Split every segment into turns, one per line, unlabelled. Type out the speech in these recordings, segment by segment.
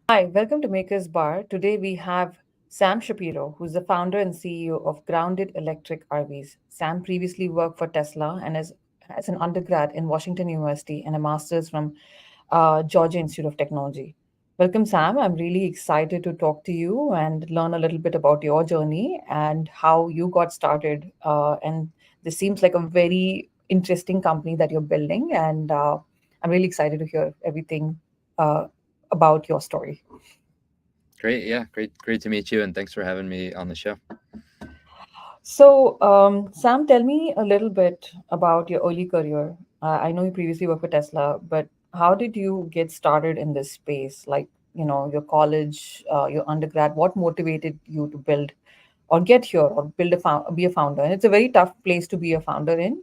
Hi, welcome to Maker's Bar. Today we have Sam Shapiro, who's the founder and CEO of Grounded Electric RVs. Sam previously worked for Tesla and has an undergrad in Washington University and a master's from Georgia Institute of Technology. Welcome, Sam. I'm really excited to talk to you and learn a little bit about your journey and how you got started. And this seems like a very interesting company that you're building, and I'm really excited to hear everything uh, about your story.
Great. Yeah. Great to meet you. And thanks for having me on the show.
So, Sam, tell me a little bit about your early career. I know you previously worked for Tesla, but how did you get started in this space? Like, your college, your undergrad, what motivated you to build or get here or be a founder? And it's a very tough place to be a founder in,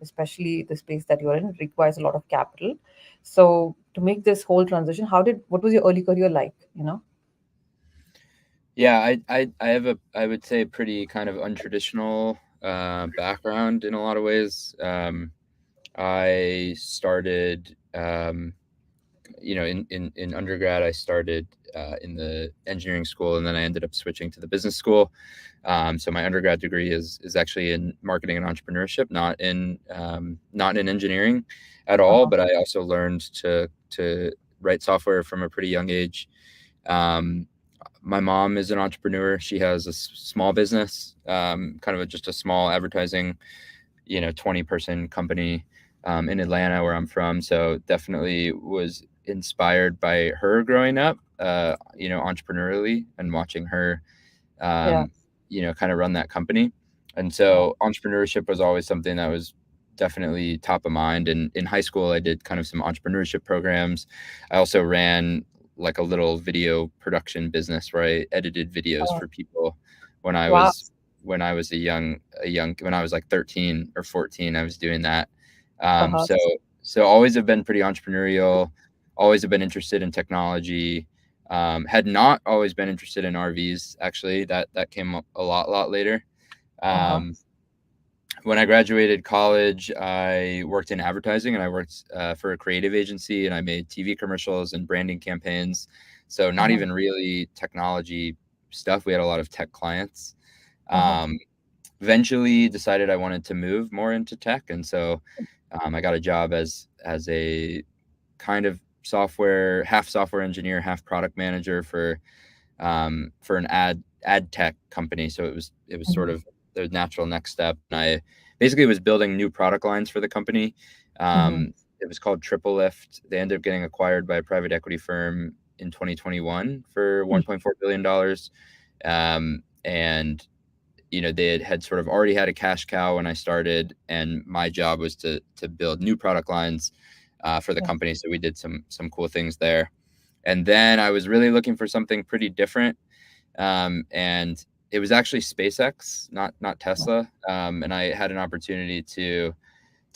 especially the space that you're in. It requires a lot of capital. So, to make this whole transition, what was your early career like?
Yeah. I have I would say, pretty kind of untraditional background in a lot of ways. I started, in undergrad, I started in the engineering school, and then I ended up switching to the business school. So my undergrad degree is actually in marketing and entrepreneurship, not in engineering at all.
Uh-huh.
But I also learned to write software from a pretty young age. Um, my mom is an entrepreneur. She has a small business, kind of just a small advertising, 20-person company in Atlanta, where I'm from. So definitely was inspired by her growing up, entrepreneurially, and watching her,
Yeah.
kind of run that company. And so entrepreneurship was always something that was definitely top of mind. And in high school, I did kind of some entrepreneurship programs. I also ran like a little video production business where I edited videos
Uh,
for people when I
wow.
was when I was like 13 or 14. I was doing that.
Uh-huh.
So always have been pretty entrepreneurial, always have been interested in technology. Had not always been interested in RVs. Actually, that came up a lot later.
Uh-huh.
Um, when I graduated college, I worked in advertising, and I worked for a creative agency, and I made TV commercials and branding campaigns. So not
Uh-huh.
even really technology stuff. We had a lot of tech clients.
Uh-huh.
Um, Eventually decided I wanted to move more into tech, and so I got a job as a kind of half software engineer, half product manager for an ad tech company. So it was sort
Mhm.
of the natural next step. And I basically was building new product lines for the company.
Mhm.
It was called Triple Lift. They ended up getting acquired by a private equity firm in 2021 for
Mm.
$1.4 billion. And they had sort of already had a cash cow when I started, and my job was to build new product lines for the
Yeah.
company. So we did some cool things there. And then I was really looking for something pretty different, and it was actually SpaceX, not Tesla. And I had an opportunity to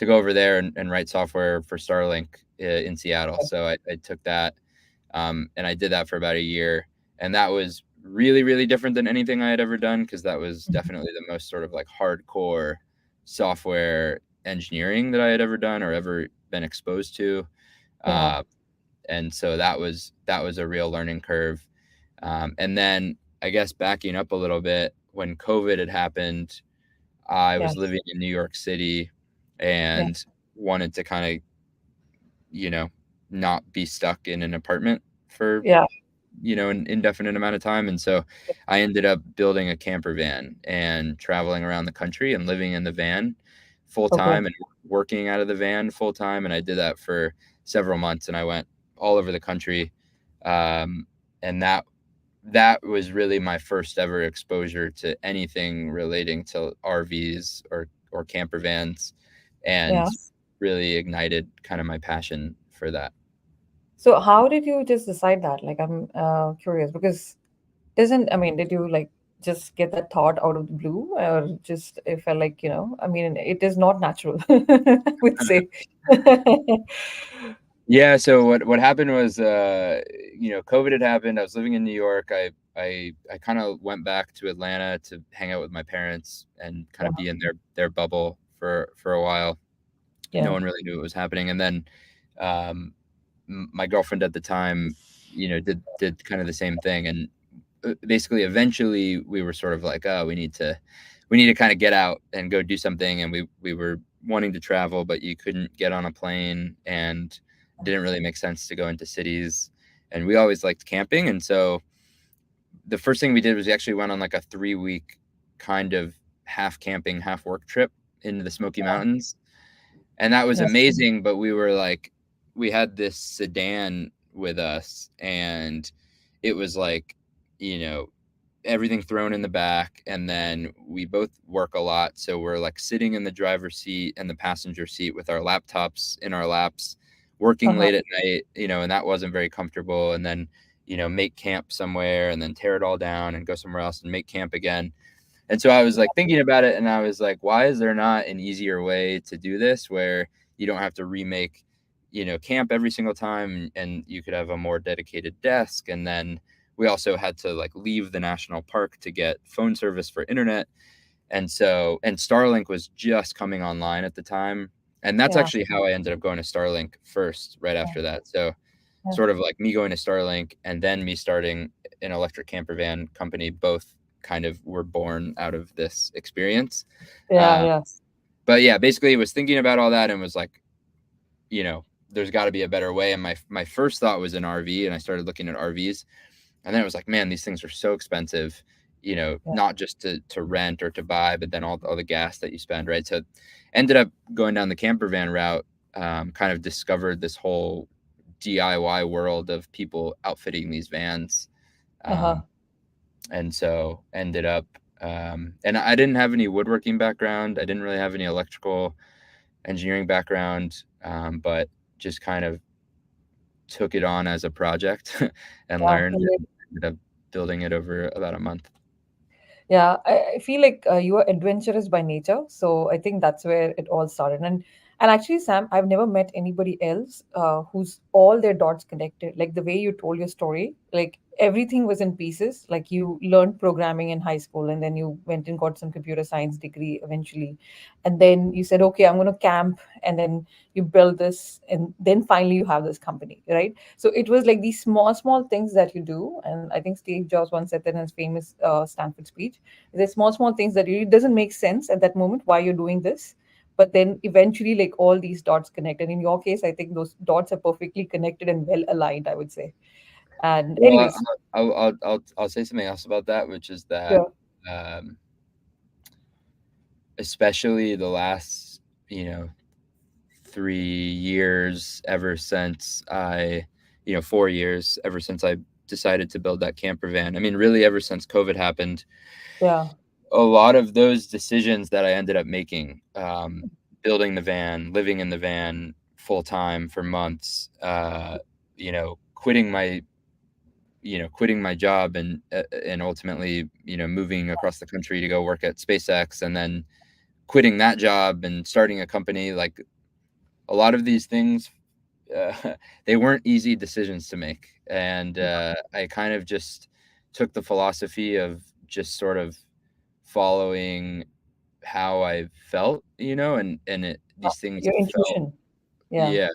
go over there and write software for Starlink in Seattle. So I took that, and I did that for about a year, and that was really, really different than anything I had ever done, because that was
Mhm.
definitely the most sort of like hardcore software engineering that I had ever done or ever been exposed to.
Yeah.
Uh, and so that was a real learning curve. And then, I guess, backing up a little bit, when COVID had happened, I was
Yes.
living in New York City
Yeah.
and wanted to kind of, you know, not be stuck in an apartment for,
Yeah.
an indefinite amount of time. And so I ended up building a camper van and traveling around the country and living in the van full
Okay.
time and working out of the van full time. And I did that for several months, and I went all over the country. And that was really my first ever exposure to anything relating to RVs or camper vans, and
Yeah.
really ignited kind of my passion for that.
So how did you just decide that? Like, I'm curious because isn't, I mean, did you like just get that thought out of the blue or just it felt like, I mean, it is not natural, I would say.
Yeah, so what happened was, COVID had happened. I was living in New York. I kind of went back to Atlanta to hang out with my parents and kind of
Uh-huh.
be in their bubble for a while. No
Yeah.
one really knew what was happening, and then um, my girlfriend at the time, did kind of the same thing, and basically eventually we were sort of like, oh, we need to kind of get out and go do something, and we were wanting to travel, but you couldn't get on a plane, and it didn't really make sense to go into cities, and we always liked camping, and so the first thing we did was we actually went on like a 3 week kind of half camping half work trip into the Smoky Mountains, and that was
Yeah.
amazing. But we were like, we had this sedan with us, and it was like, you know, everything thrown in the back, and then we both work a lot, so we're like sitting in the driver's seat and the passenger seat with our laptops in our laps, working
Uh-huh.
late at night, and that wasn't very comfortable. And then, make camp somewhere, and then tear it all down and go somewhere else and make camp again. And so I was like thinking about it, and I was like, why is there not an easier way to do this where you don't have to remake, camp every single time, and you could have a more dedicated desk. And then we also had to like leave the national park to get phone service for internet. And Starlink was just coming online at the time. And that's
Yeah.
actually how I ended up going to Starlink first, right
Yeah.
after that. So
Yeah.
sort of like me going to Starlink and then me starting an electric camper van company, both kind of were born out of this experience.
Yeah.
Uh,
Yeah.
but yeah, basically was thinking about all that and was like, there's got to be a better way. And my first thought was an RV, and I started looking at RVs, and then it was like, man, these things are so expensive,
Yeah.
not just to rent or to buy, but then all the gas that you spend, right? So ended up going down the camper van route, kind of discovered this whole DIY world of people outfitting these vans.
Uh-huh.
Um, and so ended up, and I didn't have any woodworking background. I didn't really have any electrical engineering background, but just kind of took it on as a project and
Yeah.
learned, and ended up building it over about a month.
Yeah, I feel like you are adventurous by nature, so I think that's where it all started. And actually, Sam, I've never met anybody else who's all their dots connected. Like the way you told your story, like everything was in pieces. Like you learned programming in high school, and then you went and got some computer science degree eventually, and then you said, okay, I'm going to camp, and then you build this, and then finally you have this company, right? So it was like these small things that you do. And I think Steve Jobs once said that in his famous Stanford speech. There's small things that really doesn't make sense at that moment why you're doing this, but then eventually like all these dots connect. And in your case, I think those dots are perfectly connected and well aligned, I would say. And
Well,
anyways,
I'll say something else about that, which is that,
yeah,
um, especially the last, 3 years, ever since 4 years, ever since I decided to build that camper van. I mean, really, ever since COVID happened,
yeah,
a lot of those decisions that I ended up making, building the van, living in the van full time for months, quitting my job, and ultimately, moving across the country to go work at SpaceX, and then quitting that job and starting a company. Like a lot of these things, uh, they weren't easy decisions to make, and I kind of just took the philosophy of just sort of following how I felt, these things
your
felt,
intuition. Yeah,
yeah,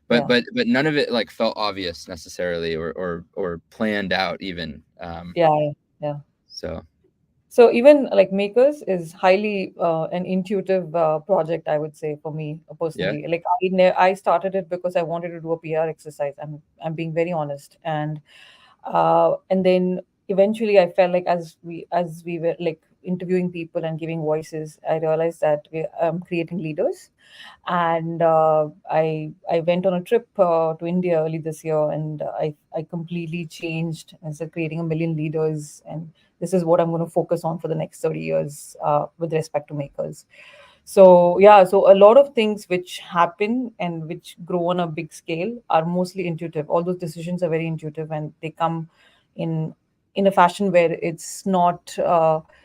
but
yeah,
but none of it like felt obvious necessarily, or planned out even.
yeah, yeah. Yeah.
So
So even like Makers is highly an intuitive project, I would say for me
yeah,
personally. Like I started it because I wanted to do a PR exercise. I'm being very honest, and then eventually I felt like as we were like interviewing people and giving voices, I realized that we creating leaders. And I went on a trip to India early this year, and I completely changed and said creating a million leaders, and this is what I'm going to focus on for the next 30 years with respect to Makers. So yeah, so a lot of things which happen and which grow on a big scale are mostly intuitive. All those decisions are very intuitive, and they come in in a fashion where it's not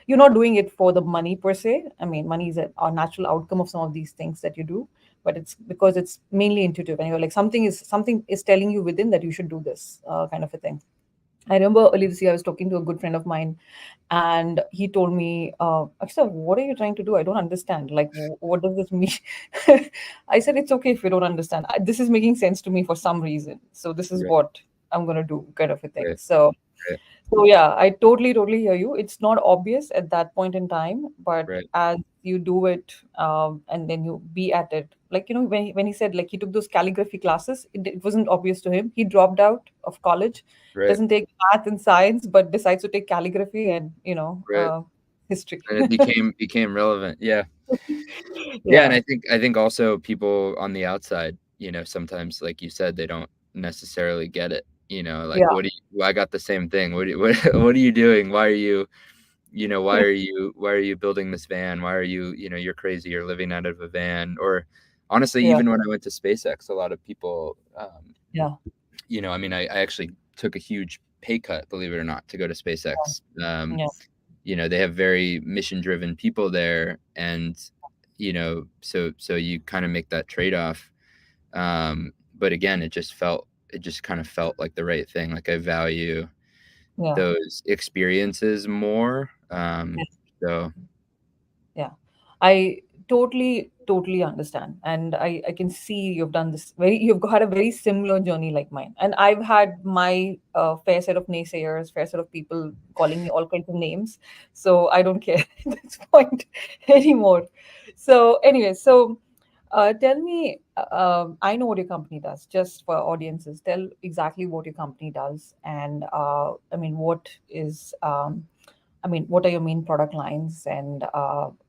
you're not doing it for the money per se. I mean, money is a natural outcome of some of these things that you do, but it's because it's mainly intuitive, and you're like something is telling you within that you should do this kind of a thing. I remember earlier this year I was talking to a good friend of mine, and he told me, "Akshar, what are you trying to do? I don't understand. Like, what does this mean?" I said, "It's okay if you don't understand. This is making sense to me for some reason. So this is
Right,
what I'm gonna do," kind of a thing.
right, right,
So yeah, I totally, totally hear you. It's not obvious at that point in time, but
right,
as you do it, and then you be at it, like when he said like he took those calligraphy classes, it wasn't obvious to him. He dropped out of college,
right,
doesn't take math and science, but decides to take calligraphy and
right.
history.
And it became relevant. Yeah. Yeah, and
Yeah,
I think also people on the outside, sometimes like you said, they don't necessarily get it. Like
yeah,
I got the same thing. What are you doing? Why are you building this van? Why are you're crazy, you're living out of a van? Or honestly,
yeah,
even when I went to SpaceX, a lot of people
yeah,
I mean, I actually took a huge pay cut, believe it or not, to go to SpaceX.
yeah,
They have very mission driven people there, and so you kind of make that trade off. But again, it just kind of felt like the right thing. Like I value
yeah.
those experiences more. So
Yeah, I totally, totally understand. And I can see you've done this you've had a very similar journey like mine. And I've had my fair set of naysayers, fair set of people calling me all kinds of names. So I don't care at this point anymore. So, anyway, tell me, I know what your company does, just for audiences. Tell exactly what your company does. And I mean, what are your main product lines, and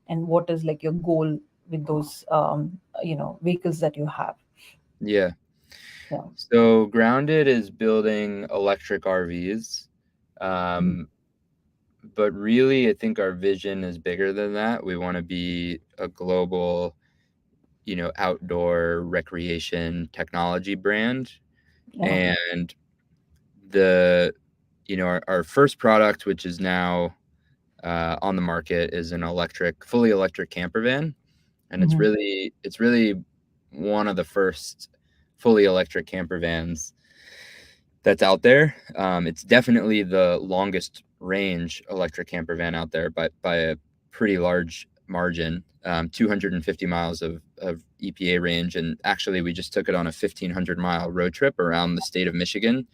what is like your goal with those vehicles that you have?
yeah.
Yeah.
So Grounded is building electric RVs.
Mhm.
Um, but really, I think our vision is bigger than that. We want to be a global, outdoor recreation technology brand.
Yeah.
And the, our first product, which is now on the market, is an fully electric camper van, and it's
Hmm.
really, it's really one of the first fully electric camper vans that's out there. It's definitely the longest range electric camper van out there, but by a pretty large margin. 250 miles of EPA range, and actually, we just took it on a 1,500-mile road trip around the state of Michigan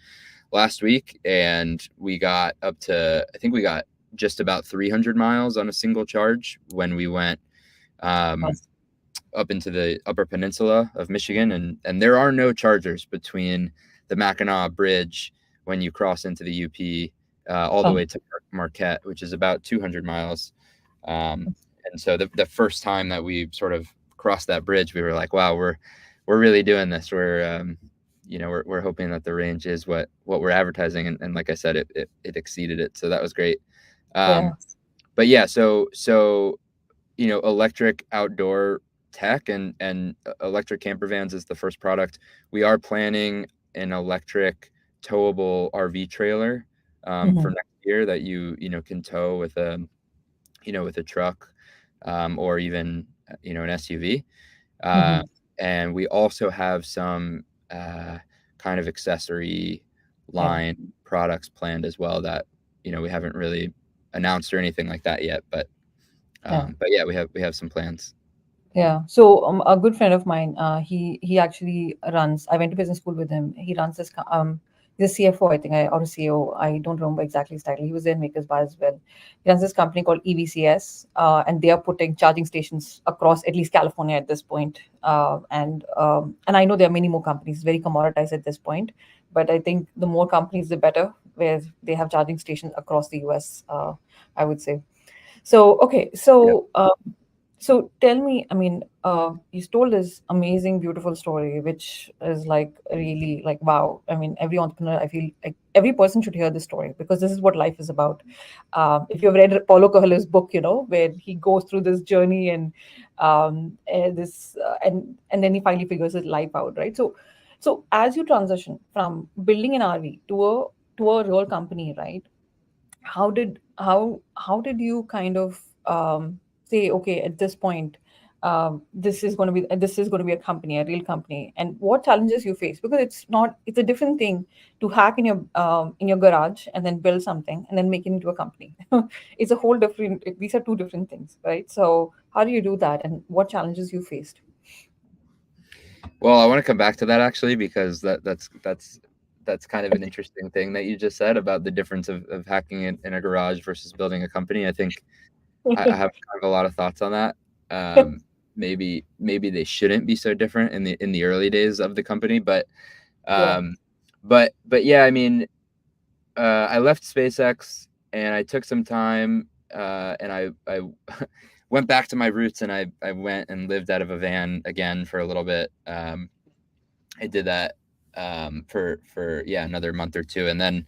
last week, and we got up to, I think we got just about 300 miles on a single charge when we went um,
Yes.
up into the Upper Peninsula of Michigan, and there are no chargers between the Mackinac Bridge when you cross into the UP all the
Oh,
way to Marquette, which is about 200 miles. And so the first time that we sort of crossed that bridge, we were like, wow, we're really doing this. We're hoping that the range is what we're advertising, and like I said, it exceeded it, so that was great.
yeah.
Um, but yeah, so electric outdoor tech and electric camper vans is the first product. We are planning an electric towable RV trailer for
Hmm.
next year that you can tow with a truck, or even an SUV. Uh,
Hmm.
and we also have some kind of accessory
Yeah.
line products planned as well that we haven't really announced or anything like that yet, but
Yeah.
yeah, we have some plans.
Yeah. So a good friend of mine, he actually runs. I went to business school with him. He runs he's a CFO, I think, or a CEO. I don't remember exactly his title. He was in Makers Bar as well. He runs this company called EVCS, and they are putting charging stations across at least California at this point. And I know there are many more companies, very commoditized at this point. But I think the more companies, the better, where they have charging stations across the US. I would say. So okay,
Yeah.
so tell me, I mean, you told this amazing, beautiful story, which is like really like wow. I mean, every entrepreneur, I feel like every person should hear this story because this is what life is about. If you've read Paulo Coelho's book, where he goes through this journey and then he finally figures his life out, right? So as you transition from building an RV to a real company, right? How did you kind of say, okay, at this point, this is going to be a company, a real company, and what challenges you face, because it's a different thing to hack in your garage and then build something and then make it into a company. It's a whole different. These are two different things, right? So how do you do that, and what challenges you faced?
Well, I want to come back to that actually because that's kind of an interesting thing that you just said about the difference of hacking in a garage versus building a company. I think I have kind of a lot of thoughts on that. Maybe they shouldn't be so different in the early days of the company,
Yeah.
um, but yeah, I mean, I left SpaceX and I took some time and I went back to my roots and I went and lived out of a van again for a little bit. I did that for yeah another month or two, and then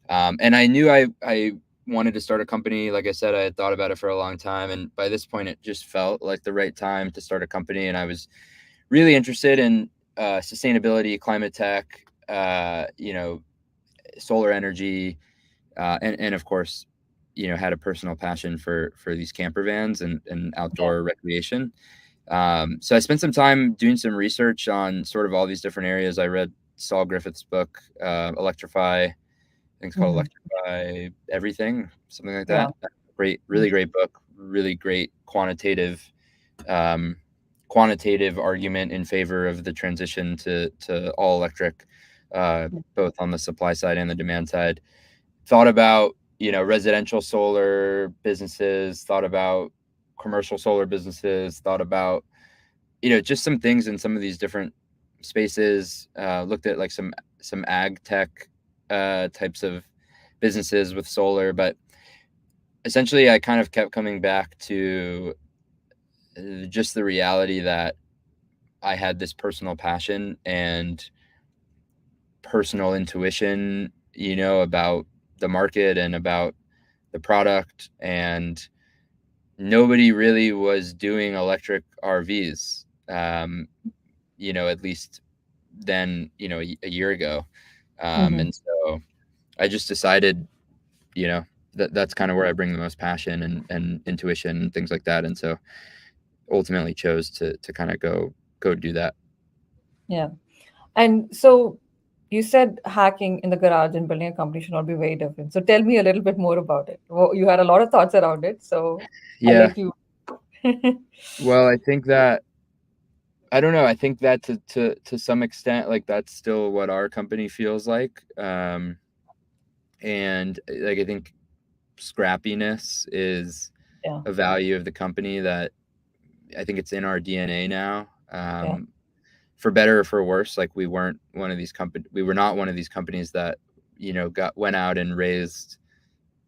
and I knew I wanted to start a company. Like I said, I had thought about it for a long time, and by this point, it just felt like the right time to start a company. And I was really interested in sustainability, climate tech, you know, solar energy, and of course, you know, had a personal passion for these camper vans and
Yeah.
outdoor recreation. So I spent some time doing some research on sort of all these different areas. I read Saul Griffith's book, Electrify. I think it's called
Hmm.
Electrify Everything, something like
Yeah.
that. Great, really great book. Really great um, quantitative argument in favor of the transition to all electric, both on the supply side and the demand side. Thought about, you know, residential solar businesses. Thought about commercial solar businesses. Thought about, you know, just some things in some of these different spaces. Looked at like some ag tech types of businesses with solar, but essentially I kind of kept coming back to just the reality that I had this personal passion and personal intuition, you know, about the market and about the product, and nobody really was doing electric RVs. You know, at least then, you know, a year ago.
Hmm.
And so I just decided, you know, that's kind of where I bring the most passion and intuition and things like that. And so ultimately chose to kind of go do that.
Yeah. And so you said hacking in the garage and building a company should not be very different. So tell me a little bit more about it. Well, you had a lot of thoughts around it, so I'll
Yeah.
let you.
Well, I think that I don't know. I think that to some extent, like that's still what our company feels like. And like I think scrappiness is
Yeah.
a value of the company that I think it's in our DNA now.
Yeah.
For better or for worse, like we were not one of these companies that, you know, went out and raised,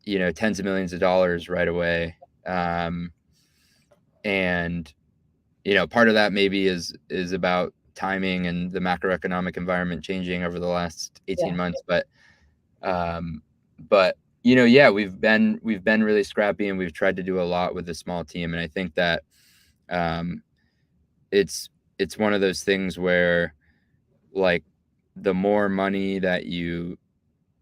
you know, tens of millions of dollars right away. Um, and you know, part of that maybe is about timing and the macroeconomic environment changing over the last
Yeah.
18 months. Um, but you know, yeah, we've been really scrappy and we've tried to do a lot with a small team. And I think that um, it's it's one of those things where like the more money that you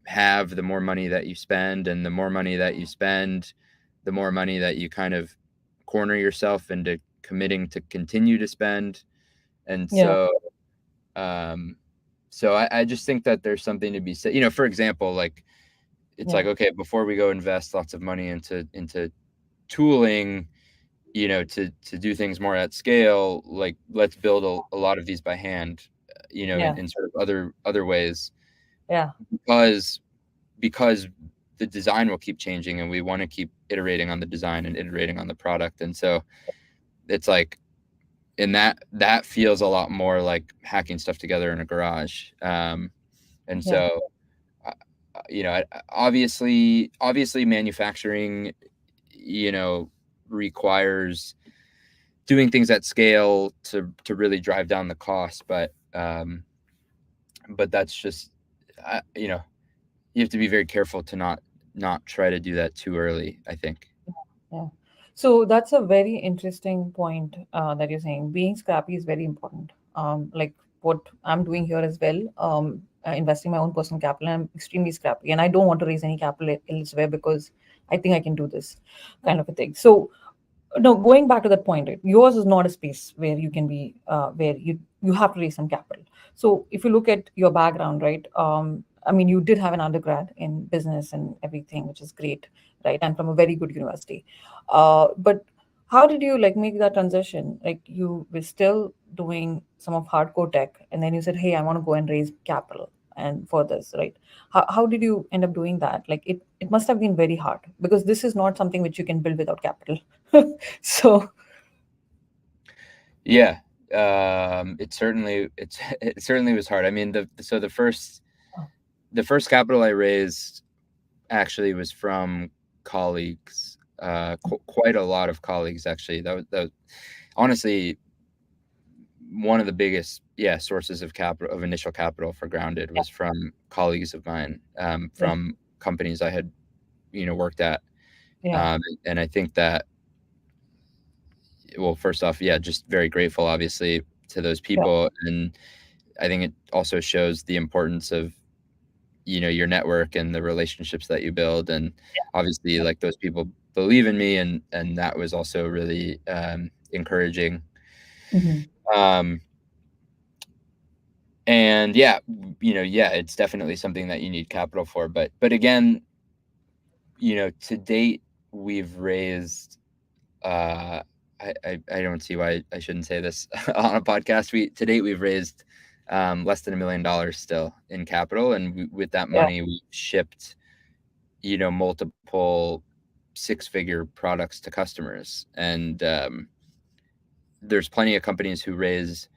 have, the more money that you spend, and the more money that you spend, the more money that you kind of corner yourself into committing to continue to spend. And
Yeah.
um, so I just think that there's something to be said. You know, for example, like it's
Yeah.
like, okay, before we go invest lots of money into tooling, you know, to do things more at scale, like let's build a lot of these by hand, you know,
Yeah.
in sort of other ways,
Yeah.
because because the design will keep changing and we want to keep iterating on the design and iterating on the product. And so it's like, and that feels a lot more like hacking stuff together in a garage. And
Yeah.
so uh, you know, obviously manufacturing, you know, requires doing things at scale to really drive down the cost, but that's just you know, you have to be very careful to not try to do that too early, I think.
Yeah. So that's a very interesting point that you're saying. Being scrappy is very important. Like what I'm doing here as well, investing my own personal capital. I'm extremely scrappy, and I don't want to raise any capital elsewhere because I think I can do this kind of a thing. So No, going back to that point, right? Yours is not a space where you can be, where you have to raise some capital. So if you look at your background, right? I mean, you did have an undergrad in business and everything, which is great, right? And from a very good university. But how did you like make that transition? Like you were still doing some of hardcore tech, and then you said, "Hey, I want to go and raise capital." And for this, right? How did you end up doing that? Like it must have been very hard because this is not something which you can build without capital. So
Yeah, it certainly was hard. I mean, the first capital I raised actually was from colleagues, quite a lot of colleagues actually. That was honestly one of the biggest, yeah, sources of capital, of initial capital for Grounded,
yeah,
was from colleagues of mine,
yeah,
from companies I had, worked at.
yeah,
And I think that, well, first off, yeah, just very grateful, obviously, to those
yeah,
people. And I think it also shows the importance of, your network and the relationships that you build. And obviously,
yeah.
like, those people believe in me, and that was also really encouraging.
Mhm.
Um, and yeah, yeah, it's definitely something that you need capital for. But again, to date, we've raised, uh, I don't see why I shouldn't say this on a podcast. To date, we've raised less than $1 million still in capital, and with that
Yeah.
money, we shipped, multiple six-figure products to customers. And there's plenty of companies who raise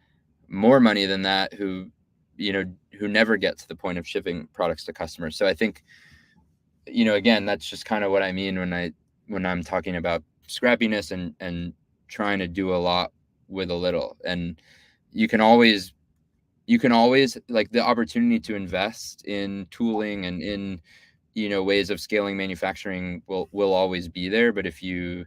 more money than that, you know who never get to the point of shipping products to customers. So I think, again, that's just kind of what I mean when I'm talking about scrappiness, and trying to do a lot with a little. And you can always like, the opportunity to invest in tooling and in, ways of scaling manufacturing will always be there. But if you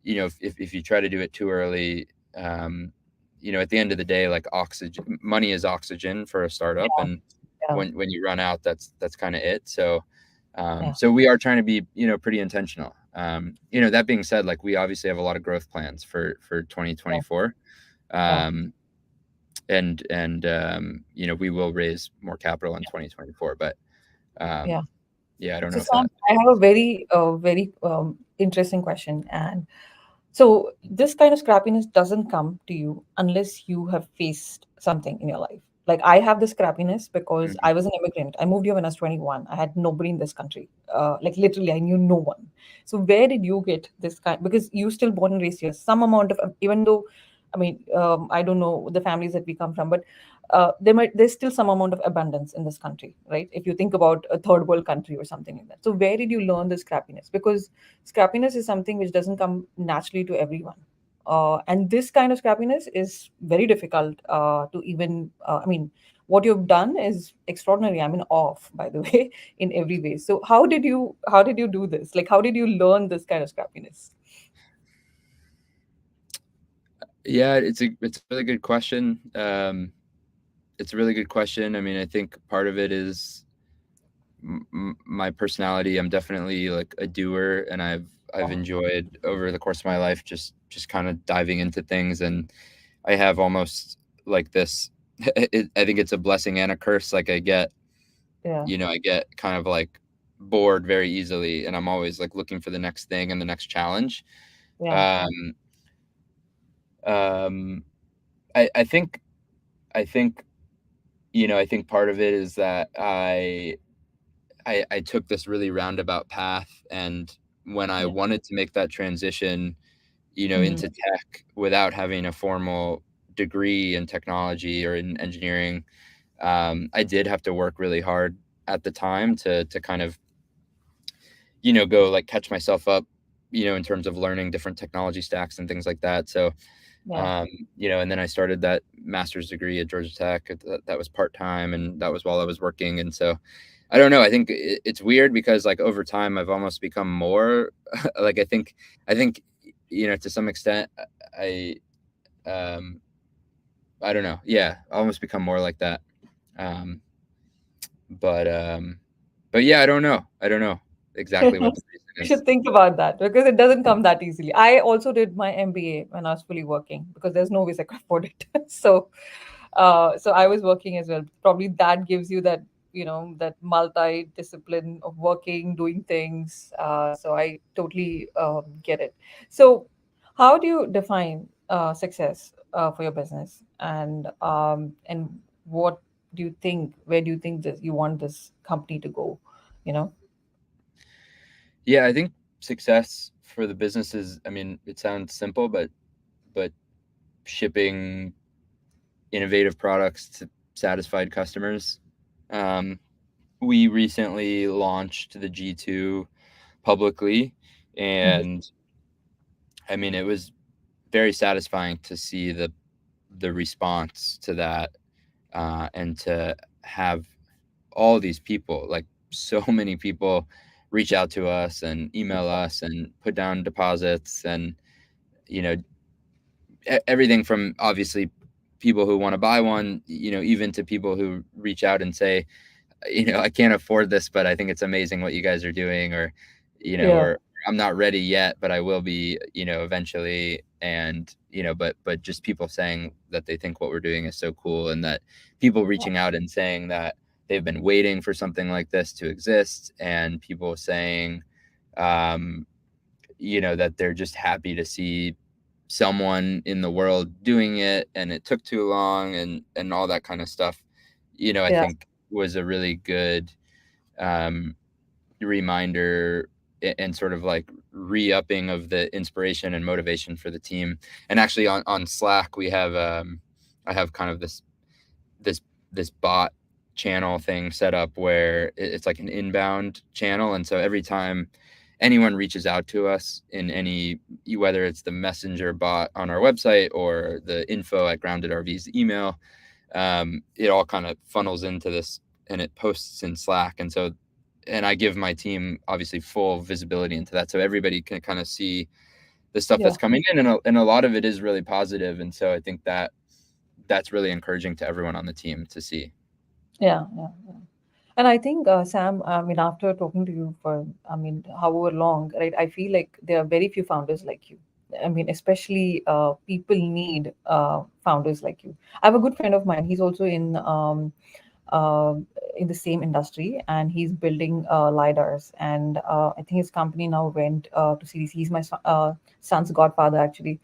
try to do it too early, at the end of the day, like, oxygen money is oxygen for a startup.
Yeah.
And
Yeah.
when you run out, that's kind of it. So
Yeah.
so we are trying to be, pretty intentional. That being said, like, we obviously have a lot of growth plans for
Yeah.
2024.
Yeah.
um, and we will raise more capital in 2024. But
Yeah.
um, yeah, I don't
So
know if
Sam,
that
I have a very interesting question. And so this kind of scrappiness doesn't come to you unless you have faced something in your life. Like I have this scrappiness because
Mhm.
I was an immigrant. I moved here when I was 21. I had nobody in this country. Like literally, I knew no one. So where did you get this kind? Because you still born and raised here. Some amount of, even though, I mean, I don't know the families that we come from, but there's still some amount of abundance in this country, right? If you think about a third world country or something like that. So where did you learn this scrappiness? Because scrappiness is something which doesn't come naturally to everyone. And this kind of scrappiness is very difficult to even, I mean, what you've done is extraordinary. I'm in awe, of, by the way, in every way. So how did you do this? Like, how did you learn this kind of scrappiness?
Yeah, it's a really good question. It's a really good question. I mean, I think part of it is my personality. I'm definitely like a doer, and I've
Yeah,
enjoyed over the course of my life just kind of diving into things. And I have almost like this. I think it's a blessing and a curse. Like,
yeah,
I get kind of like bored very easily, and I'm always like looking for the next thing and the next challenge.
yeah,
Um, um, I think I think part of it is that I took this really roundabout path. And when I
yeah.
wanted to make that transition,
Mhm.
into tech without having a formal degree in technology or in engineering, I did have to work really hard at the time to kind of, go like catch myself up, in terms of learning different technology stacks and things like that. So,
Yeah.
um, and then I started that master's degree at Georgia Tech. That was part time, and that was while I was working. And so, I don't know. I think it's weird because, like, over time, I've almost become more like, I think, to some extent, I, um, I don't know. Yeah, I almost become more like that. Um, but, um, but yeah, I don't know. I don't know exactly what the reason
You
Nice.
should think about that because it doesn't come that easily. I also did my MBA when I was fully working because there's no ways I could afford it. So I was working as well. Probably that gives you that, that multi-discipline of working, doing things. So I totally get it. So how do you define success for your business, and what do you think? Where do you think that you want this company to go? You know?
Yeah, I think success for the businesses, I mean, it sounds simple, but shipping innovative products to satisfied customers. Um, we recently launched the G2 publicly, and I mean, it was very satisfying to see the response to that, and to have all these people, like so many people, reach out to us and email us and put down deposits, and you know everything from obviously people who want to buy one, even to people who reach out and say, I can't afford this, but I think it's amazing what you guys are doing,
Yeah,
or I'm not ready yet, but I will be, eventually. And, but just people saying that they think what we're doing is so cool, and that people reaching out and saying that they've been waiting for something like this to exist, and people saying, um, that they're just happy to see someone in the world doing it, and it took too long, and all that kind of stuff, I
yeah,
think was a really good um, reminder, and sort of like re-upping of the inspiration and motivation for the team. And actually on Slack, we have I have kind of this this bot channel thing set up where it's like an inbound channel, and so every time anyone reaches out to us in any, whether it's the messenger bot on our website or the info at Grounded RV's email, it all kind of funnels into this, and it posts in Slack. And so, and I give my team obviously full visibility into that, so everybody can kind of see the stuff
yeah,
that's coming in, and a lot of it is really positive. And so I think that that's really encouraging to everyone on the team to see.
yeah. And I think, Sam, I mean, after talking to you for, I mean, however long, right, I feel like there are very few founders like you. I mean, especially people need founders like you. I have a good friend of mine. He's also uh, in the same industry, and he's building lidars. And I think his company now went to Series. He's my son's godfather, actually.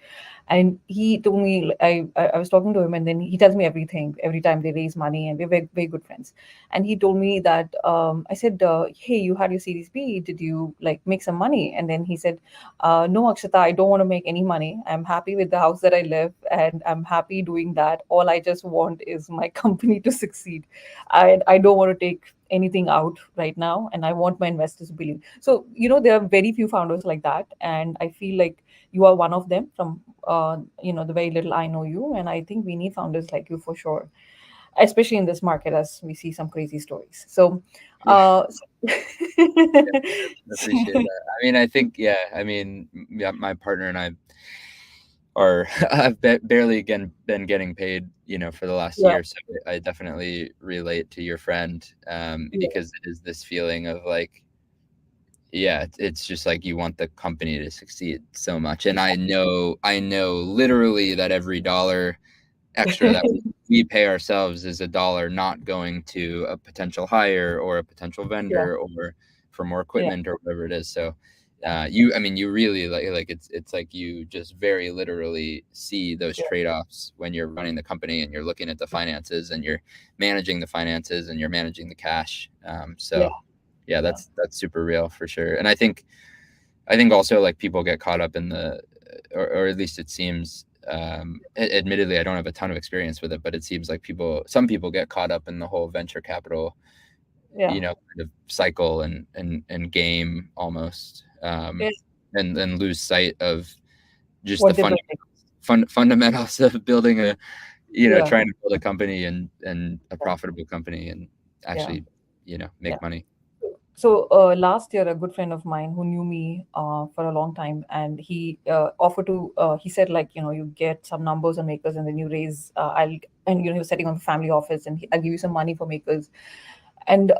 And he told me, I was talking to him, and then he tells me everything every time they raise money, and we're very, very good friends. And he told me that, I said, hey, you had your Series B, did you like make some money? And then he said, no, Akshata, I don't want to make any money. I'm happy with the house that I live, and I'm happy doing that. All I just want is my company to succeed. I don't want to take anything out right now, and I want my investors to believe. So, there are very few founders like that, and I feel like you are one of them from the very little I know you. And I think we need founders like you for sure, especially in this market as we see some crazy stories. So,
Yeah, I
so
appreciate that. I mean, I think, yeah, I mean, yeah, my partner and I are I've barely again been getting paid, for the last
yeah,
year. So I definitely relate to your friend,
yeah,
because it is this feeling of like, yeah, it's just like you want the company to succeed so much. And I know literally that every dollar extra that we pay ourselves is a dollar not going to a potential hire or a potential
yeah,
vendor or for more
yeah,
equipment or whatever it is. So
yeah,
I mean, you really like it's like you just very literally see those
yeah,
trade-offs when you're running the company, and you're looking at the finances, and you're managing the finances, and you're managing the cash.
yeah,
So yeah,
yeah,
that's super real for sure. And I think also like people get caught up in or at least it seems, admittedly, I don't have a ton of experience with it, but it seems like some people get caught up in the whole venture capital,
yeah.
kind of cycle and game almost,
Yeah.
and lose sight of just the
What they're building.
fundamentals of building
Yeah,
trying to build a company, and a profitable company, and
yeah,
actually,
yeah.
make money.
So last year, a good friend of mine who knew me for a long time, and he offered to. He said, like, you get some numbers on makers, and then you raise. I'll and he was setting up a family office, and I'll give you some money for makers. And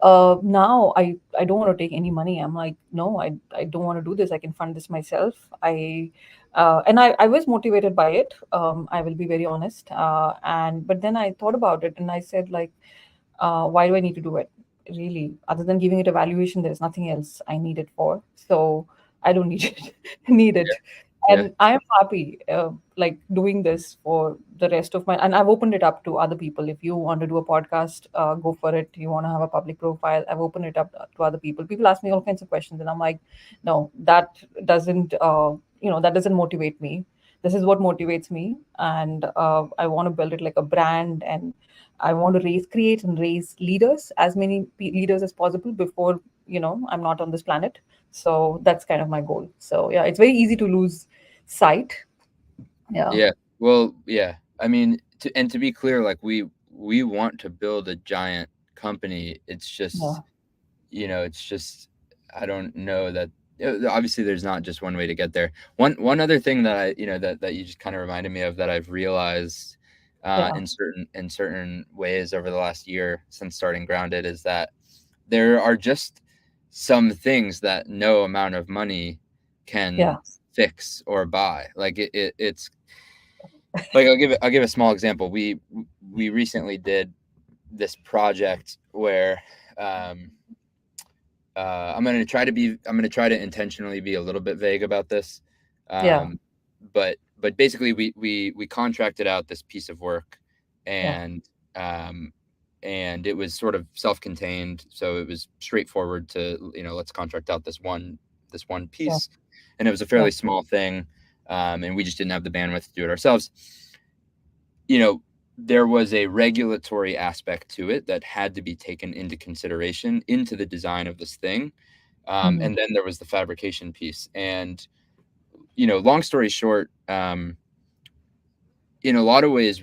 now I don't want to take any money. I'm like, no, I don't want to do this. I can fund this myself. I was motivated by it. I will be very honest. And but then I thought about it and I said, like, why do I need to do it? Really, other than giving it a valuation, there's nothing else I need it for. So I don't need it. Need
Yeah.
it.
Yeah.
And I am happy, like doing this for the rest of my. And I've opened it up to other people. If you want to do a podcast, go for it. You want to have a public profile, I've opened it up to other people. People ask me all kinds of questions, and I'm like, no, that doesn't, that doesn't motivate me. This is what motivates me, and I want to build it like a brand, and I want to create and raise leaders, as many leaders as possible before I'm not on this planet. So that's kind of my goal. So yeah, it's very easy to lose sight. Yeah,
Yeah. Well, yeah. I mean, to be clear, like we want to build a giant company. It's
yeah,
just, it's just I don't know that obviously there's not just one way to get there. One other thing that that you just kind of reminded me of that I've realized
yeah,
in certain ways over the last year since starting Grounded is that there are just some things that no amount of money
yeah,
can fix or buy. Like it's like I'll give a small example. We recently did this project where um, I'm going to try to intentionally be a little bit vague about this,
yeah,
um, but basically we contracted out this piece of work,
yeah,
and um, and it was sort of self-contained, so it was straightforward to let's contract out this one
yeah,
piece, and it was a
yeah.
fairly small thing, and we just didn't have the bandwidth to do it ourselves. you know, there was a regulatory aspect to it that had to be taken into consideration into the design of this thing.
Hmm.
And then there was the fabrication piece. And, long story short, in a lot of ways,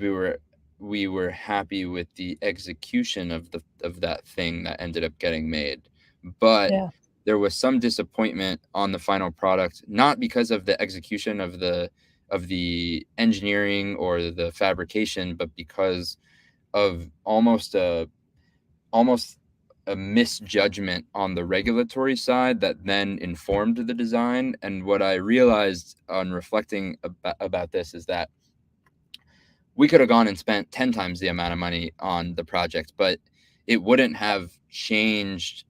we were happy with the execution of that thing that ended up getting made, but
Yeah.
there was some disappointment on the final product, not because of the execution of the engineering or the fabrication, but because of almost a misjudgment on the regulatory side that then informed the design. And what I realized on reflecting about this is that we could have gone and spent 10 times the amount of money on the project, but it wouldn't have changed.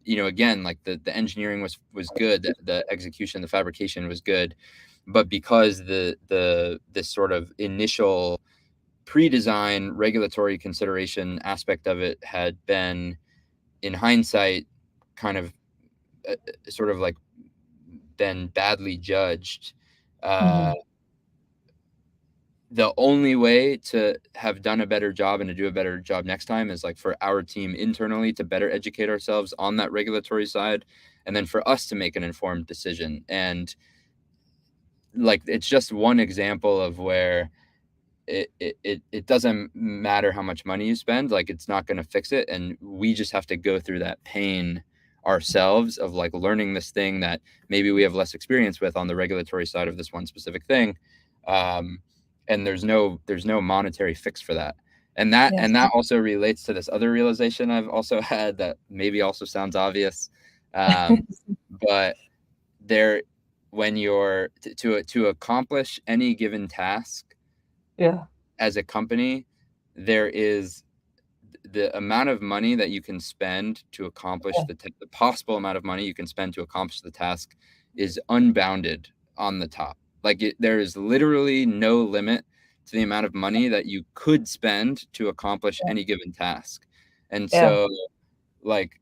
Again, like the engineering was good, the execution, the fabrication was good, but because the this sort of initial pre-design regulatory consideration aspect of it had been, in hindsight, kind of sort of like been badly judged.
Hmm.
uh, the only way to have done a better job and to do a better job next time is like for our team internally to better educate ourselves on that regulatory side, and then for us to make an informed decision. And like it's just one example of where it doesn't matter how much money you spend, like it's not going to fix it, and we just have to go through that pain ourselves of like learning this thing that maybe we have less experience with on the regulatory side of this one specific thing. um, and there's no monetary fix for that. and that
Yes.
and that also relates to this other realization I've also had that maybe also sounds obvious, but there when you're to accomplish any given task
Yeah.
as a company, there is the amount of money that you can spend to accomplish
Yeah.
the possible amount of money you can spend to accomplish the task is unbounded on the top. Like there is literally no limit to the amount of money that you could spend to accomplish any given task. And
Yeah.
so, like,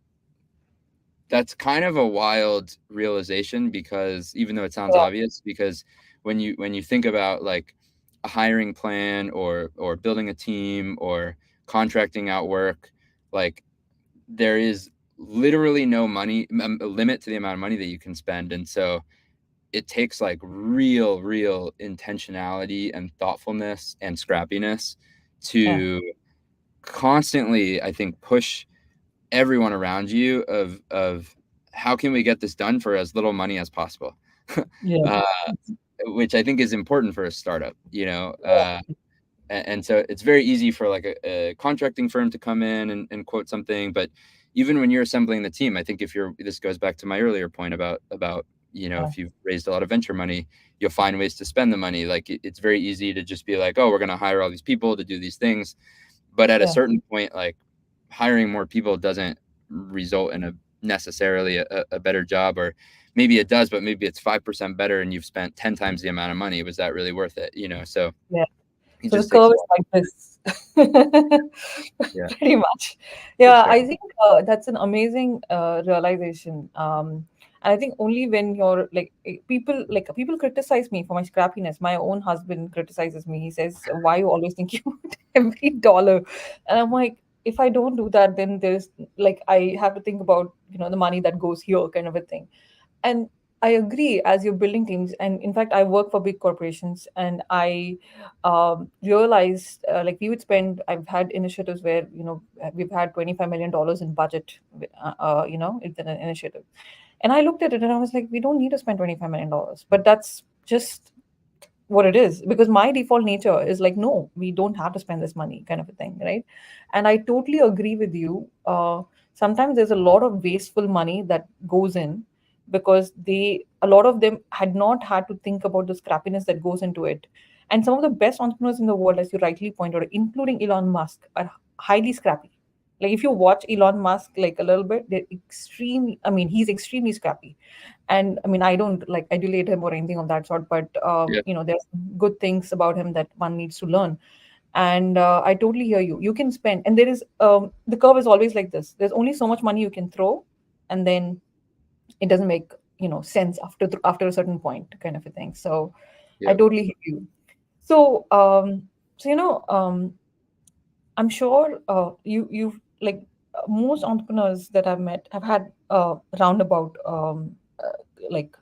that's kind of a wild realization, because even though it sounds
Yeah.
obvious, because when you think about like a hiring plan or building a team or contracting out work, like there is literally no money a limit to the amount of money that you can spend. And so it takes like real intentionality and thoughtfulness and scrappiness
Yeah.
to constantly, I think, push everyone around you of how can we get this done for as little money as possible.
Yeah.
uh, which I think is important for a startup.
Yeah.
and so it's very easy for like a contracting firm to come in and quote something. But even when you're assembling the team, I think if you're, this goes back to my earlier point about
Yeah.
if you've raised a lot of venture money, you'll find ways to spend the money. Like it's very easy to just be like, oh, we're going to hire all these people to do these things, but at a
Yeah.
certain point, like hiring more people doesn't result in a necessarily a better job, or maybe it does, but maybe it's 5% better and you've spent 10 times the amount of money. Was that really worth it? So
Yeah.
it
So the
just takes
curve
a
is
while.
like this.
Yeah,
Pretty much.
for
Yeah,
sure.
I think that's an amazing realization. And I think only when you're people criticize me for my scrappiness. My own husband criticizes me. He says, "Why you always think about every dollar?" And I'm like, if I don't do that, then there's like I have to think about the money that goes here, kind of a thing. And I agree, as you're building teams, and in fact I work for big corporations, and I realized like we would spend I've had initiatives where we've had $25 million in budget, it's an initiative. And I looked at it and I was like, we don't need to spend $25 million, but that's just what it is, because my default nature is like, no, we don't have to spend this money, kind of a thing, right? And I totally agree with you. Sometimes there's a lot of wasteful money that goes in because a lot of them had not had to think about the scrappiness that goes into it. And some of the best entrepreneurs in the world, as you rightly pointed out, including Elon Musk, are highly scrappy. Like if you watch Elon Musk like a little bit, they're extremely, I mean, he's extremely scrappy. And I mean, I don't like adulate him or anything of that sort, but
Yeah,
there's good things about him that one needs to learn. And I totally hear you. You can spend, and there is the curve is always like this. There's only so much money you can throw, and then it doesn't make sense after a certain point, kind of a thing. So I
yeah,
totally hear you. So I'm sure you've like most entrepreneurs that I've met have had roundabout like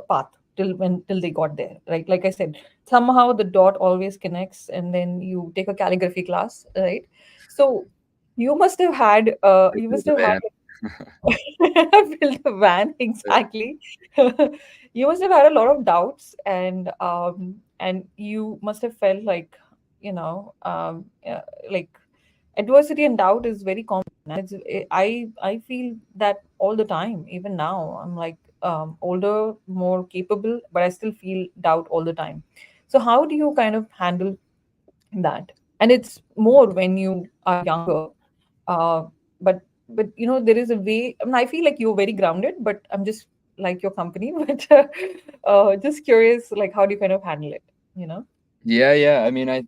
path till they got there, right? Like I said, somehow the dot always connects, and then you take a calligraphy class, right? So you
build
must
a
have had
van.
build a van, exactly. You must have had a lot of doubts, and you must have felt like like adversity and doubt is very common. I feel that all the time. Even now, I'm like older, more capable, but I still feel doubt all the time. So how do you kind of handle that? And it's more when you are younger, uh, but there is a way. I mean, I feel like you're very grounded, but I'm just like your company, but just curious, like how do you kind of handle it? You know?
Yeah, yeah. I mean,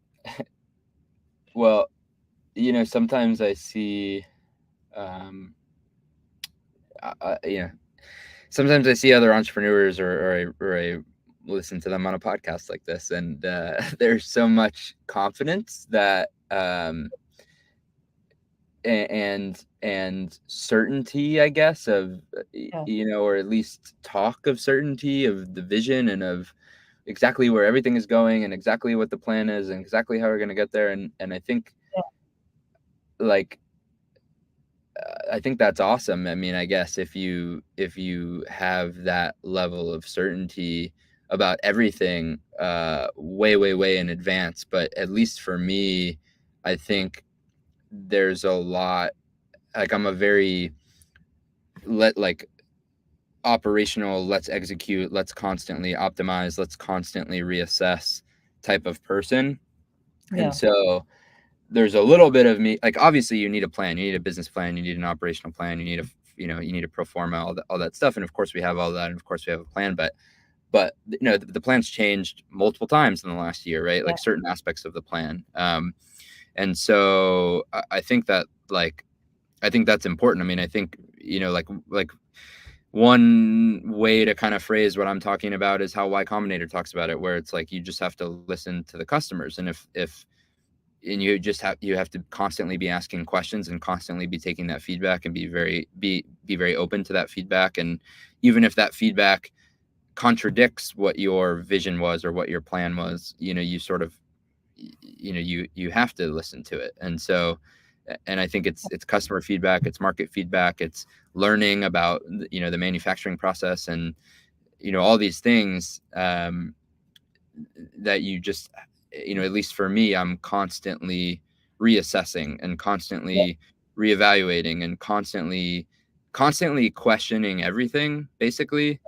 well, sometimes I see, um, sometimes I see other entrepreneurs, or I listen to them on a podcast like this, and there's so much confidence that, and certainty, I guess, of
Yeah,
or at least talk of certainty of the vision and of exactly where everything is going and exactly what the plan is and exactly how we're going to get there. And I think,
yeah,
like, I think that's awesome. I mean, I guess if you have that level of certainty about everything, way, way, way in advance. But at least for me, I think there's a lot, like, I'm a very like operational, let's execute, let's constantly optimize, let's constantly reassess type of person. And
yeah,
so there's a little bit of me, like, obviously you need a plan, you need a business plan, you need an operational plan, you need you need a pro forma, all that stuff. And of course we have all that. And of course we have a plan, but the plan's changed multiple times in the last year, right?
yeah,
Like certain aspects of the plan. And so I think that, like, I think that's important. I mean, I think, like one way to kind of phrase what I'm talking about is how Y Combinator talks about it, where it's like you just have to listen to the customers. And if and you have to constantly be asking questions and constantly be taking that feedback and be very open to that feedback. And even if that feedback contradicts what your vision was or what your plan was, you sort of, you have to listen to it. And so, and I think it's customer feedback, it's market feedback, it's learning about the manufacturing process, and all these things, that you just, at least for me, I'm constantly reassessing and constantly reevaluating and constantly questioning everything, basically.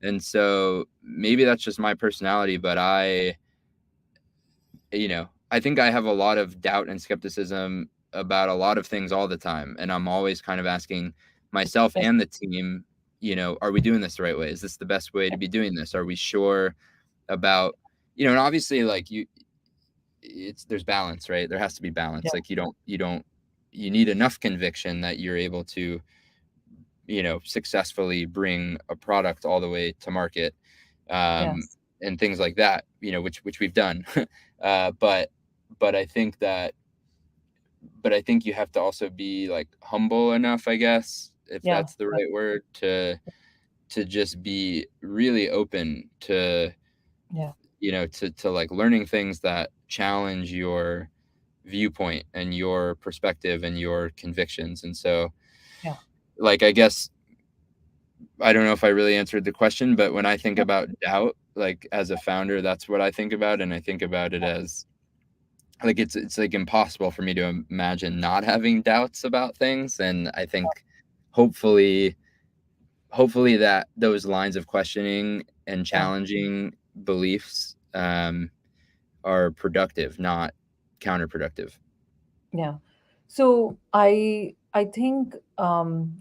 And so maybe that's just my personality, but I think I have a lot of doubt and skepticism about a lot of things all the time. And I'm always kind of asking myself
Yes.
and the team, are we doing this the right way? Is this the best way to be doing this? Are we sure about, and obviously, like, there's balance, right? There has to be balance.
Yeah.
Like, you need enough conviction that you're able to, successfully bring a product all the way to market, um,
Yes.
and things like that, which we've done. But I think that, I think you have to also be like humble enough, I guess, if
Yeah.
that's the right word, to just be really open to,
Yeah.
to like learning things that challenge your viewpoint and your perspective and your convictions. And so,
Yeah.
like, I guess I don't know if I really answered the question, but when I think
Yeah.
about doubt, like as a founder, that's what I think about. And I think about it as like it's like impossible for me to imagine not having doubts about things. And I think hopefully that those lines of questioning and
Yeah.
challenging beliefs are productive, not counterproductive.
Yeah. So I think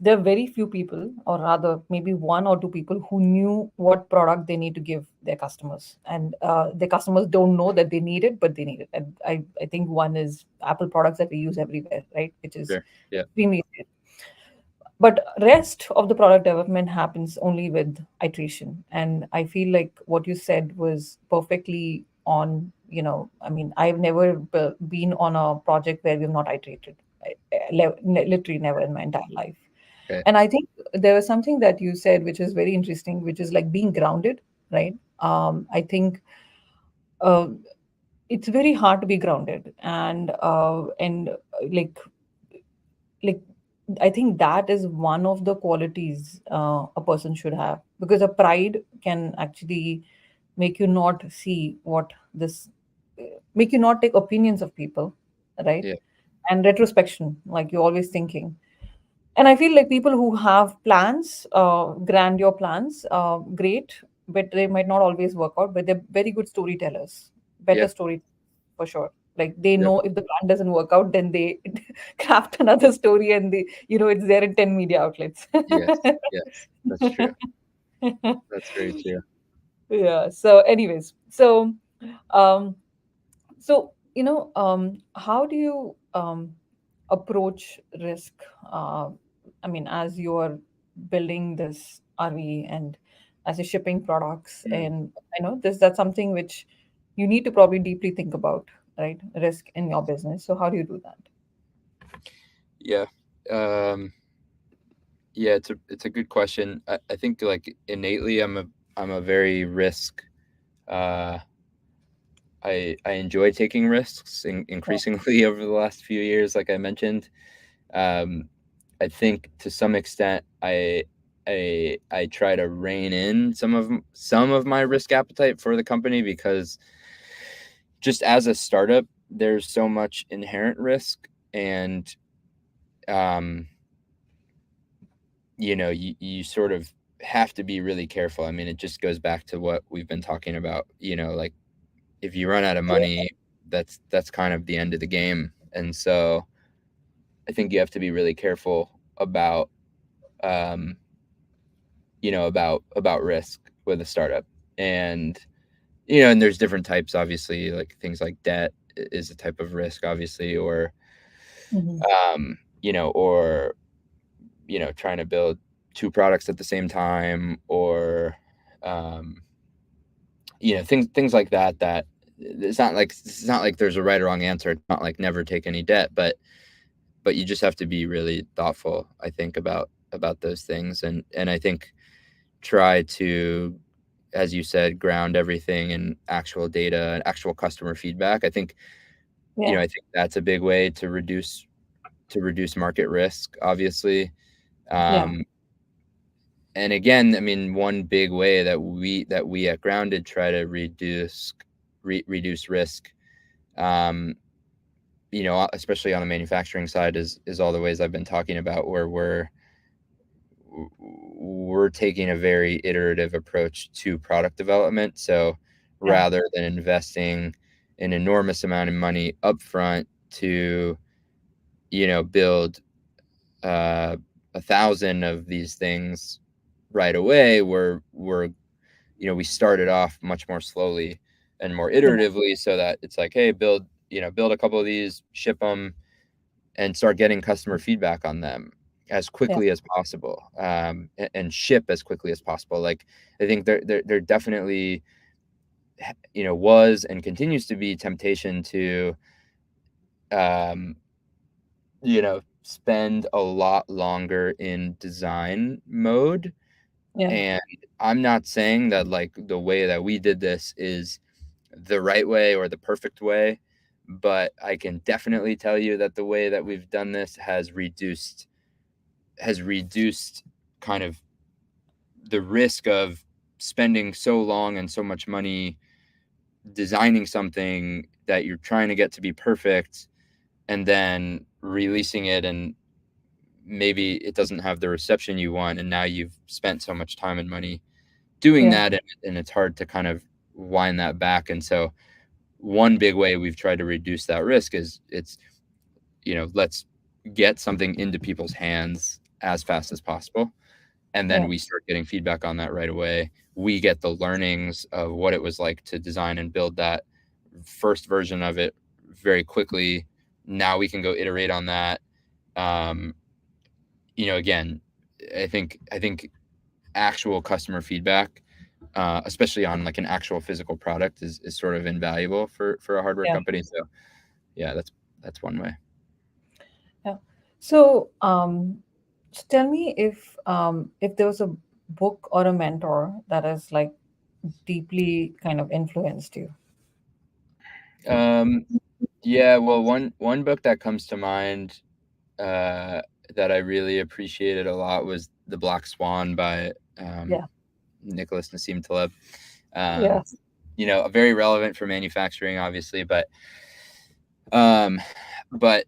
there are very few people, or rather maybe one or two people, who knew what product they need to give their customers, and their customers don't know that they need it, but they need it. And I think one is Apple products that we use everywhere, right? Which is
Sure. Yeah.
extremely, but rest of the product development happens only with iteration. And I feel like what you said was perfectly on. I mean, I've never been on a project where we've not iterated. Literally never in my entire life.
Okay.
And I think there was something that you said which is very interesting, which is like being grounded, right? I think uh, it's very hard to be grounded, and like like I think that is one of the qualities a person should have, because a pride can actually make you not see what this make you not take opinions of people, right?
Yeah.
And retrospection, like you're always thinking. And I feel like people who have plans, grandeur plans, great, but they might not always work out, but they're very good storytellers, better
Yeah.
story for sure. Like they
Yep.
know if the plan doesn't work out, then they craft another story, and it's there in 10 media outlets.
Yes. Yes. That's true. That's very true.
Yeah. So, anyways, um, how do you approach risk? Uh, I mean, as you're building this RV and as you're shipping products,
Mm.
and I know this that's something which you need to probably deeply think about, right? Risk in your business. So, how do you do that?
Yeah. Um, yeah, it's a good question. I think, like, innately I'm a very risk uh I enjoy taking risks
Yeah.
increasingly over the last few years, like I mentioned. Um, I think to some extent I try to rein in some of my risk appetite for the company, because just as a startup, there's so much inherent risk. And um, you sort of have to be really careful. I mean, it just goes back to what we've been talking about, like, if you run out of money, that's kind of the end of the game. And so I think you have to be really careful about um, about risk with a startup. And and there's different types, obviously, like things like debt is a type of risk, obviously, or
Hmm.
or trying to build two products at the same time, or um, things like that. That it's not like there's a right or wrong answer. It's not like never take any debt, but you just have to be really thoughtful, I think, about those things. And I think try to, as you said, ground everything in actual data and actual customer feedback. I think
Yeah.
I think that's a big way to reduce market risk, obviously.
Yeah.
um, and again, I mean, one big way that we at Grounded try to reduce risk um, especially on the manufacturing side, is all the ways I've been talking about, where we're taking a very iterative approach to product development. So
Yeah.
rather than investing an enormous amount of money upfront to, build 1,000 of these things right away, we started off much more slowly and more
Yeah.
iteratively, so that it's like, hey, build a couple of these, ship them, and start getting customer feedback on them as
Yeah.
quickly as possible, and ship as quickly as possible. Like, I think there definitely, was and continues to be temptation to, um, spend a lot longer in design mode.
Yeah.
And I'm not saying that, like, the way that we did this is the right way or the perfect way, but I can definitely tell you that the way that we've done this has reduced kind of the risk of spending so long and so much money designing something that you're trying to get to be perfect, and then releasing it, and maybe it doesn't have the reception you want, and now you've spent so much time and money doing
Yeah.
that, and it's hard to kind of wind that back. And so one big way we've tried to reduce that risk is, let's get something into people's hands as fast as possible, and then
Yeah.
we start getting feedback on that right away. We get the learnings of what it was like to design and build that first version of it very quickly. Now we can go iterate on that. um, Again, I think actual customer feedback, especially on like an actual physical product, is sort of invaluable for a hardware
Yeah.
company. So yeah, that's one way.
Yeah. So, so tell me if there was a book or a mentor that has like deeply kind of influenced you.
um, yeah, well, one book that comes to mind, uh, that I really appreciated a lot, was The Black Swan by,
Yeah.
Nicholas Nassim Taleb. um,
Yes.
Very relevant for manufacturing, obviously, um, but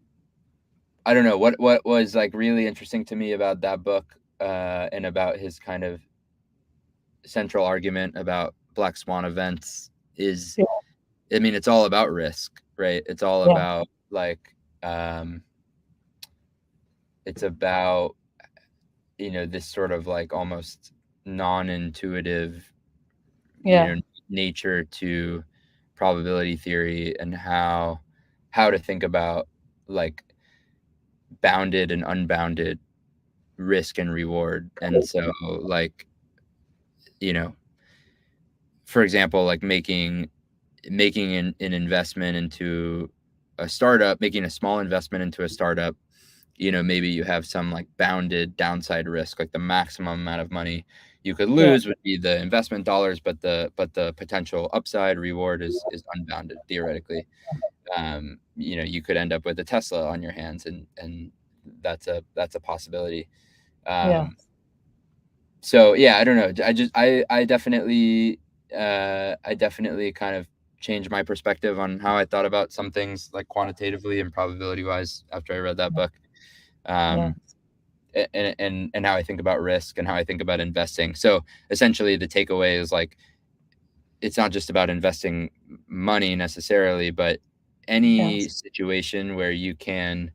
I don't know what was like really interesting to me about that book, and about his kind of central argument about black swan events is,
Yeah.
I mean, it's all about risk, right? It's all
Yeah.
about, like, um, it's about, this sort of like almost non-intuitive,
Yeah.
nature to probability theory, and how to think about, like, bounded and unbounded risk and reward. And so, like, you know for example, like making an investment into a startup, making a small investment into a startup, maybe you have some like bounded downside risk, like the maximum amount of money you could
Yeah.
lose would be the investment dollars, but the potential upside reward is unbounded theoretically. You could end up with a Tesla on your hands, and that's a possibility.
Yeah.
Um, so yeah, I don't know. I definitely kind of changed my perspective on how I thought about some things, like quantitatively and probability wise, after I read that book.
Yeah.
um and how I think about risk and how I think about investing. So essentially the takeaway is, like, it's not just about investing money necessarily, but
Yeah.
any situation where you can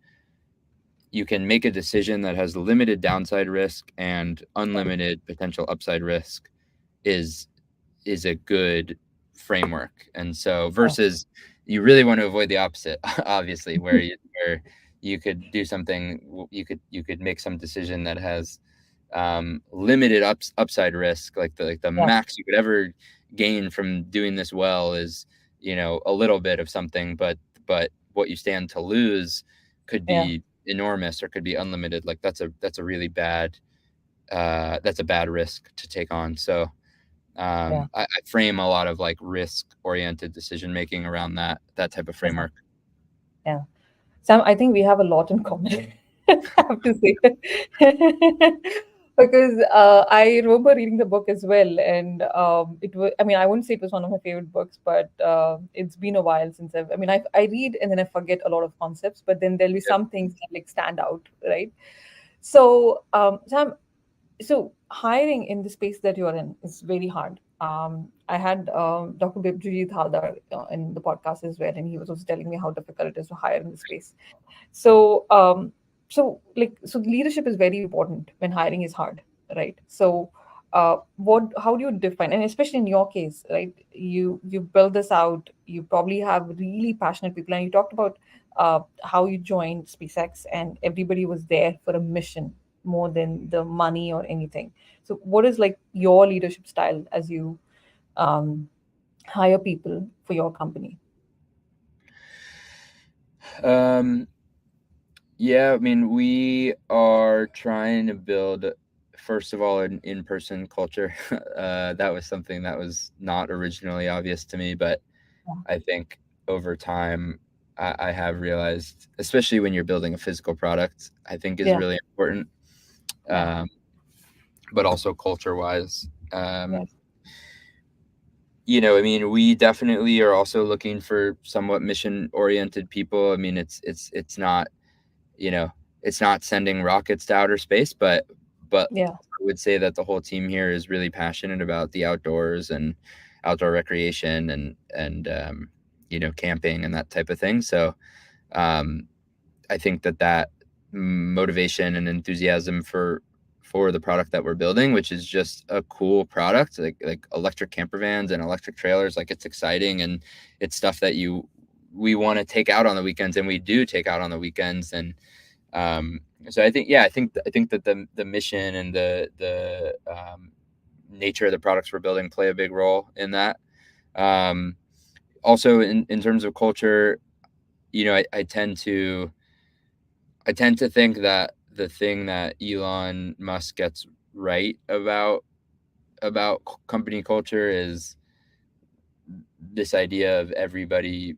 make a decision that has limited downside risk and unlimited potential upside risk is is a good framework. And so,
Yeah.
versus, you really want to avoid the opposite, obviously, where you could do something, you could make some decision that has, limited upside risk, like the
Yeah.
max you could ever gain from doing this well is, a little bit of something, but what you stand to lose could
Yeah.
be enormous or could be unlimited. Like, that's a really bad, that's a bad risk to take on. So,
Yeah.
I frame a lot of like risk oriented decision making around that type of
Yeah.
framework.
Yeah. Sam, I think we have a lot in common. I have to say. Because I remember reading the book as well, and it was. I mean, I wouldn't say it was one of my favorite books, but it's been a while since I've. I mean, I read and then I forget a lot of concepts, but then there'll be
Yep.
some things that like stand out, right? So, Sam, so hiring in the space that you're in is very hard. I had Dr. Bibjit Haldar in the podcast as well, and he was also telling me how difficult it is to hire in the space. So, so leadership is very important when hiring is hard, right? So, how do you define, and especially in your case, right? You build this out. You probably have really passionate people, and you talked about how you joined SpaceX, and everybody was there for a mission more than the money or anything. So, what is like your leadership style as you um, hire people for your company?
Um, yeah, I mean, we are trying to build, first of all, an in-person culture. That was something that was not originally obvious to me, but I think over time, I have realized, especially when you're building a physical product, I think is
Yeah,
really important.
yeah,
Um, but also culture-wise.
yes,
I mean, we definitely are also looking for somewhat mission-oriented people. I mean, it's not, you know, it's not sending rockets to outer space, but
yeah,
I would say that the whole team here is really passionate about the outdoors and outdoor recreation and camping and that type of thing. So um, I think that motivation and enthusiasm for the product that we're building, which is just a cool product, like electric camper vans and electric trailers, like it's exciting and it's stuff that we want to take out on the weekends, and we do take out on the weekends. And so I think that the mission and the nature of the products we're building play a big role in that. Um, Also, in terms of culture, I tend to think that the thing that Elon Musk gets right about company culture is this idea of everybody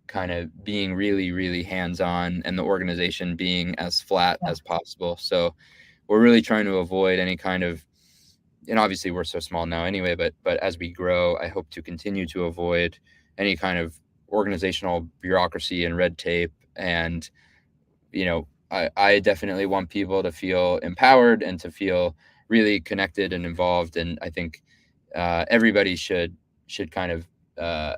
kind of being really, really hands-on and the organization being as flat
yeah,
as possible. So we're really trying to avoid any kind of, and obviously we're so small now anyway, but as we grow, I hope to continue to avoid any kind of organizational bureaucracy and red tape. And I definitely want people to feel empowered and to feel really connected and involved. And I think everybody should kind of uh,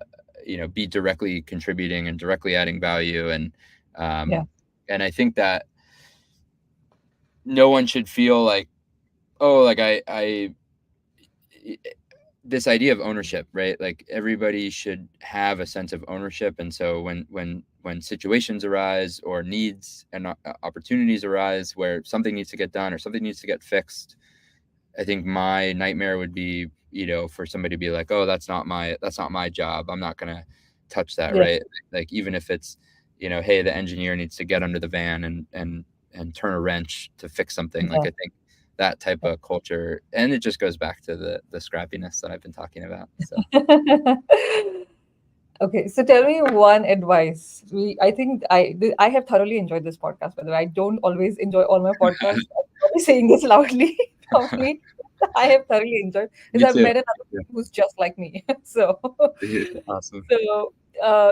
be directly contributing and directly adding value.
yeah,
And I think that no one should feel like, oh, like I this idea of ownership, right? Like everybody should have a sense of ownership. And so when situations arise or needs and opportunities arise where something needs to get done or something needs to get fixed, I think my nightmare would be, for somebody to be like, oh, that's not my job, I'm not gonna touch that,
yeah,
right? Like even if it's, hey, the engineer needs to get under the van and turn a wrench to fix something. Like
yeah.
I think that type of culture, and it just goes back to the scrappiness that I've been talking about. So
Okay, so tell me one advice. I think I have thoroughly enjoyed this podcast. By the way, I don't always enjoy all my podcasts. I'm probably saying this loudly. Probably, I have thoroughly enjoyed because
me
I've
too.
met another person who's just like me. So,
Yeah, awesome.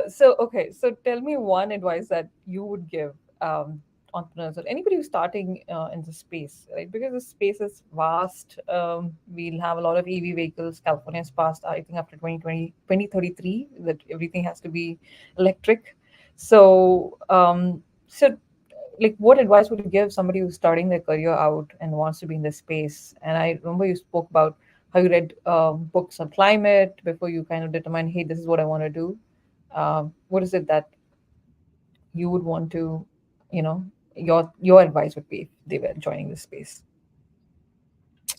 so okay. So tell me one advice that you would give entrepreneurs or anybody who's starting in the space, right? Because the space is vast. We'll have a lot of EV vehicles. California's passed, I think, after 2020, 2033, that everything has to be electric. So, like, what advice would you give somebody who's starting their career out and wants to be in this space? And I remember you spoke about how you read books on climate before you kind of determine, hey, this is what I want to do. What is it that you would want to, you know, your advice would be if they were joining this space?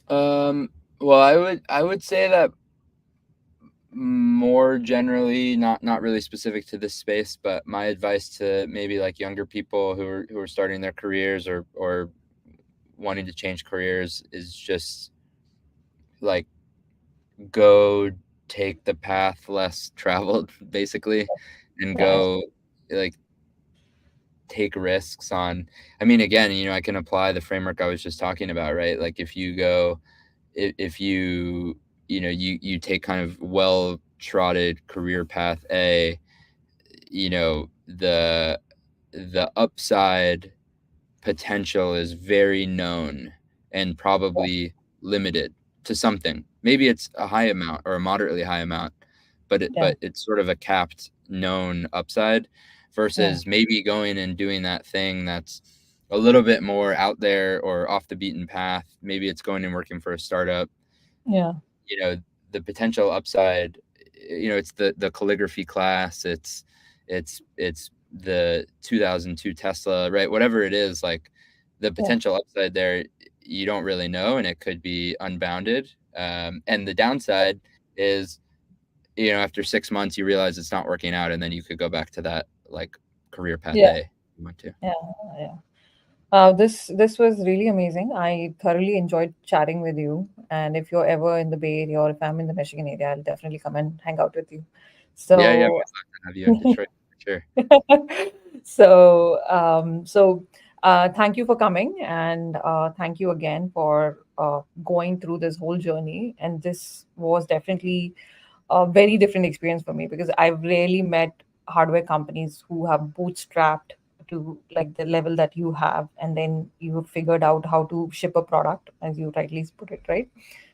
Well, I would say that more generally, not really specific to this space, but my advice to maybe like younger people who are starting their careers or wanting to change careers is just like go take the path less traveled, basically, and
Yeah,
go like take risks on. I mean, again, I can apply the framework I was just talking about, right? Like if you go, if you, you take kind of well trotted career path A, the upside potential is very known and
Yeah.
probably limited to something. Maybe it's a high amount or a moderately high amount, but
Yeah.
it's sort of a capped known upside
Yeah.
versus maybe going and doing that thing that's a little bit more out there or off the beaten path. Maybe it's going and working for a startup.
Yeah.
you know the potential upside, it's the calligraphy class, it's the 2002 Tesla, right? Whatever it is, like the
Yeah.
potential upside there, you don't really know, and it could be unbounded. And the downside is, after 6 months you realize it's not working out, and then you could go back to that like career path
Yeah.
A you went to.
Yeah. Yeah. This was really amazing. I thoroughly enjoyed chatting with you. And if you're ever in the Bay Area or if I'm in the Michigan area, I'll definitely come and hang out with you.
Yeah,
So
we'd love to have you in Detroit for sure.
thank you for coming, and thank you again for going through this whole journey. And this was definitely a very different experience for me because I've rarely met hardware companies who have bootstrapped to like the level that you have, and then you have figured out how to ship a product, as you rightly put it, right?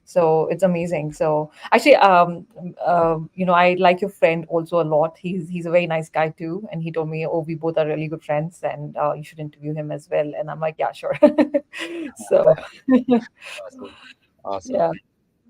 So it's amazing. So actually, I like your friend also a lot. He's a very nice guy too, and he told me, "Oh, we both are really good friends, and you should interview him as well." And I'm like, "Yeah, sure." So,
Awesome. Awesome.
yeah.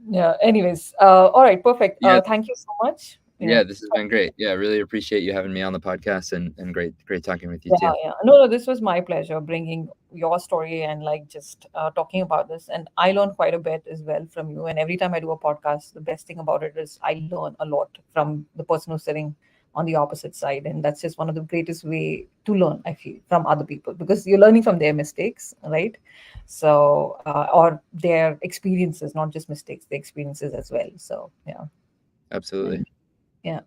Yeah. Anyways, all right, perfect.
Yeah.
Thank you so much. Yeah.
Yeah, this has been great. Yeah, really appreciate you having me on the podcast, and great talking with you
Yeah,
too.
yeah. No, this was my pleasure bringing your story and like just talking about this. And I learned quite a bit as well from you. And every time I do a podcast, the best thing about it is I learn a lot from the person who's sitting on the opposite side. And that's just one of the greatest way to learn, I feel, from other people because you're learning from their mistakes, right? So, or their experiences, not just mistakes, the experiences as well. So, yeah.
Absolutely.
And yeah.